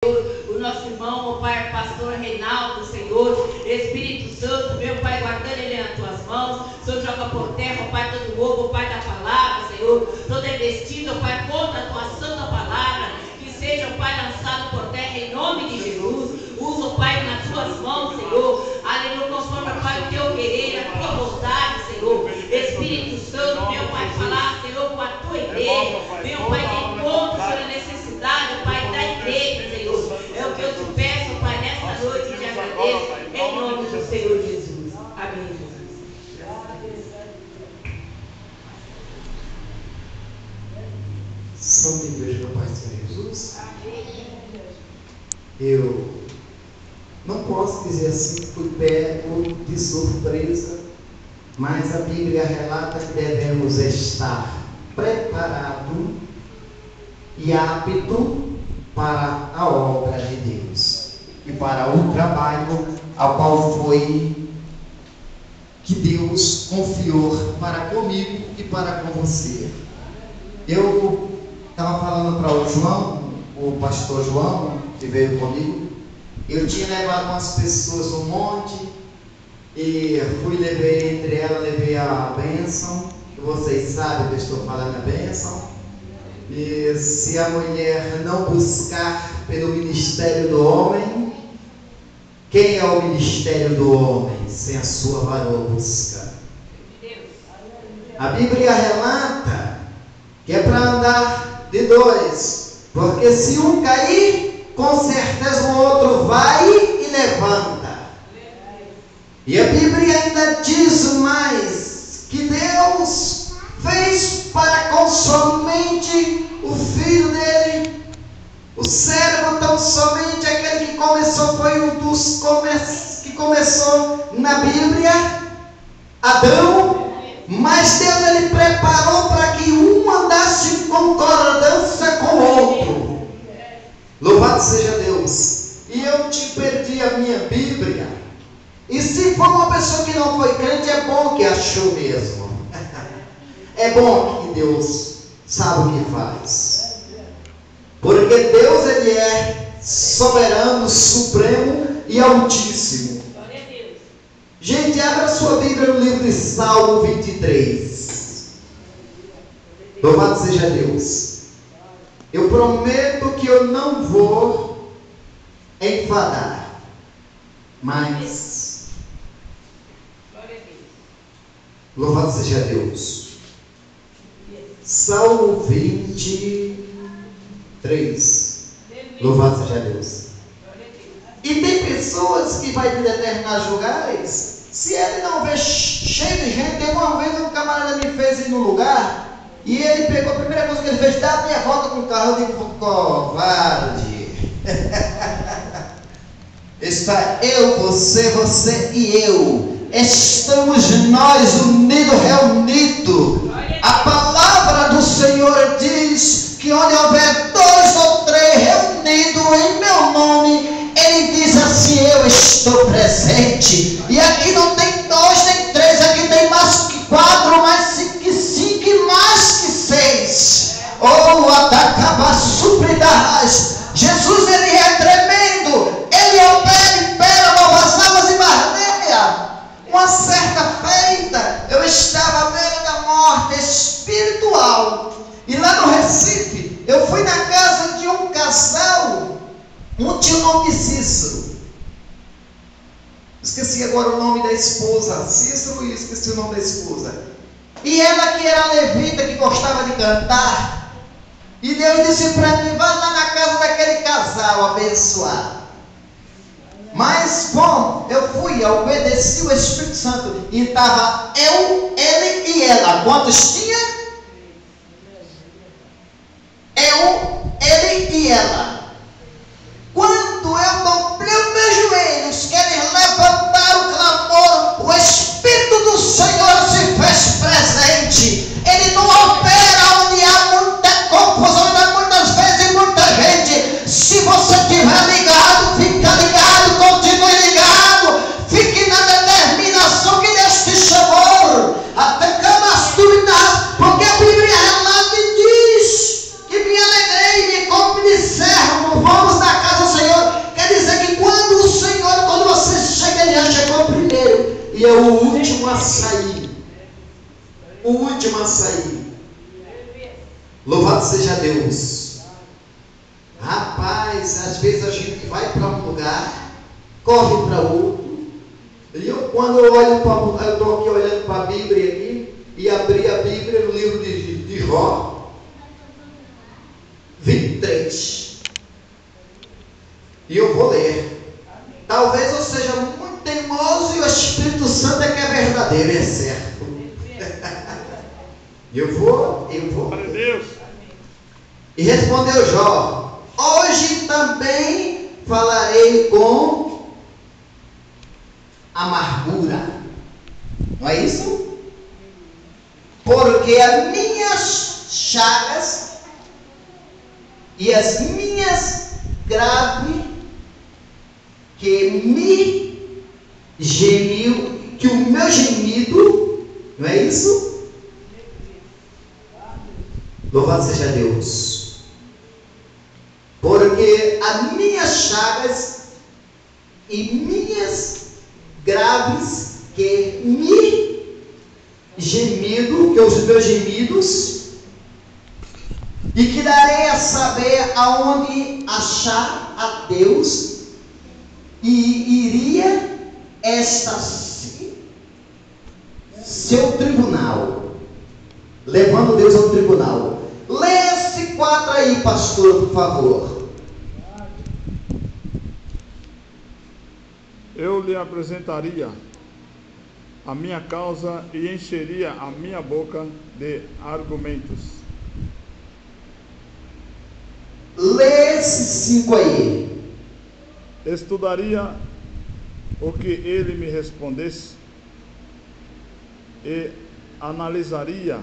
o nosso irmão, o Pai, pastor Reinaldo, Senhor, Espírito Santo, meu Pai, guardando ele nas tuas mãos. Senhor, joga por terra, ó Pai, todo ovo, ó Pai da palavra, Senhor, toda investida, ó Pai, contra a tua santa palavra, que seja, ó Pai, lançado por terra em nome de Jesus. Usa, ó Pai, nas tuas mãos, Senhor, aleluia, conforme, ó Pai, o teu querer, a tua vontade, Senhor. Espírito Santo, meu Pai, falar, Senhor, com a tua igreja, meu Pai, de encontro, Senhor, a necessidade, ó Pai, da igreja, Senhor. É o que eu te peço, ó Pai, nesta noite, e te agradeço, em nome do Senhor Jesus. Amém, Jesus. Santa Igreja do Pai do Senhor Jesus. Eu não posso dizer assim, fui pego de surpresa, mas a Bíblia relata que devemos estar preparado e apto para a obra de Deus e para o trabalho ao qual foi que Deus confiou para comigo e para com você. Eu estava falando para o João, o pastor João, que veio comigo. Eu tinha levado umas pessoas um monte e levei entre elas, levei a bênção, que vocês sabem que eu estou falando a bênção. E se a mulher não buscar pelo ministério do homem, quem é o ministério do homem sem a sua varoa busca? A Bíblia relata que é para andar de dois, porque se um cair, com certeza o outro vai e levanta. E a Bíblia ainda diz mais, que Deus fez para com somente o filho dele, o servo tão somente, aquele que começou, foi um dos que começou na Bíblia, Adão. Mas Deus, ele preparou para que um andasse em concordância com o outro. Louvado seja Deus. E eu te perdi a minha Bíblia. E se for uma pessoa que não foi crente, é bom que achou mesmo. É bom que Deus sabe o que faz. Porque Deus, ele é soberano, supremo e altíssimo. Gente, abra sua Bíblia no livro de Salmo 23. Louvado seja Deus. Eu prometo que eu não vou enfadar, mas louvado seja Deus. Salmo 23. Louvado seja Deus. E tem pessoas que vai de determinados lugares, se ele não vê cheio de gente. Uma vez um camarada me fez ir num lugar, e ele pegou, a primeira coisa que ele fez, dá a minha volta com o carro. Eu digo, covarde. Está eu, você e eu. Estamos nós unidos, reunidos. A palavra do Senhor diz que onde houver dois ou três reunidos em meu nome, ele diz assim, eu estou presente. E aqui não tem dois nem três, aqui tem mais que quatro, mais que cinco e mais que seis. Oh, atacava supridades. Jesus, ele é tremendo. Ele opera, impera, novas águas e barneia. Uma certa feita, eu estava à beira da morte espiritual. E lá no Recife, eu fui na casa de um casal. Um tinha o nome de Cícero. Esqueci agora o nome da esposa. Cícero, e esqueci o nome da esposa. E ela que era levita, que gostava de cantar. E Deus disse para mim, vai lá na casa daquele casal abençoado. Mas, bom, eu fui, eu obedeci o Espírito Santo. E estava eu, ele e ela. Quantos tinha? Eu, ele e ela. Quando eu dobrei os meus joelhos, que eles levantaram o clamor, o Espírito do Senhor se fez presente. Ele não opera onde há muita confusão, onde há muitas vezes muita gente. Se você estiver ligado, fica ligado, continue ligado, fique na determinação que Deus te chamou. Até camas dúvidas, porque a Bíblia relata e diz que me alegrei, me como de servo, vamos na casa do Senhor. o último a sair. O último a sair. Louvado seja Deus. Rapaz, às vezes a gente vai para um lugar, corre para outro. E quando eu olho para, eu estou aqui olhando para a Bíblia aqui, e abri a Bíblia no livro de Jó 23. E eu vou ler. Talvez eu seja muito teimoso e o Espírito Santo é que é verdadeiro e é certo. Eu vou. E respondeu Jó: hoje também falarei com amargura. Não é isso? Porque as minhas chagas e as minhas graves que me gemiu, que o meu gemido, não é isso? Louvado seja Deus. Porque as minhas chagas e minhas graves que me gemido, que os meus gemidos, e que darei a saber aonde achar a Deus, e iria esta seu tribunal, levando Deus ao tribunal. Leia esse quadro aí, pastor, por favor. Eu lhe apresentaria a minha causa e encheria a minha boca de argumentos. Lê esses 5 aí. Estudaria o que ele me respondesse e analisaria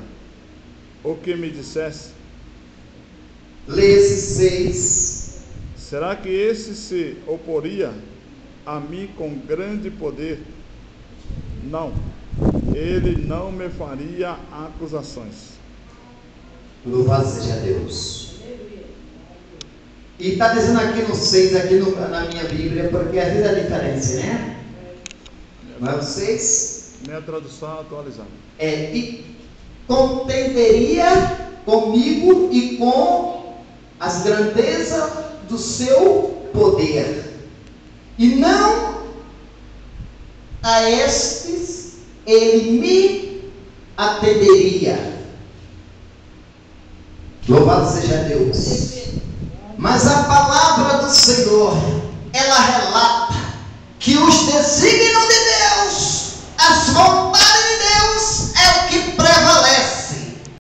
o que me dissesse. Lê esses 6. Será que esse se oporia a mim com grande poder? Não, ele não me faria acusações. Louvado seja Deus. E está dizendo aqui no 6, aqui na minha Bíblia, porque às vezes é diferente, né? Não é o 6? Minha tradução atualizada. E contenderia comigo e com as grandezas do seu poder, e não a estes ele me atenderia. Louvado seja Deus. Mas a palavra do Senhor, ela relata que os desígnios de Deus, as vontades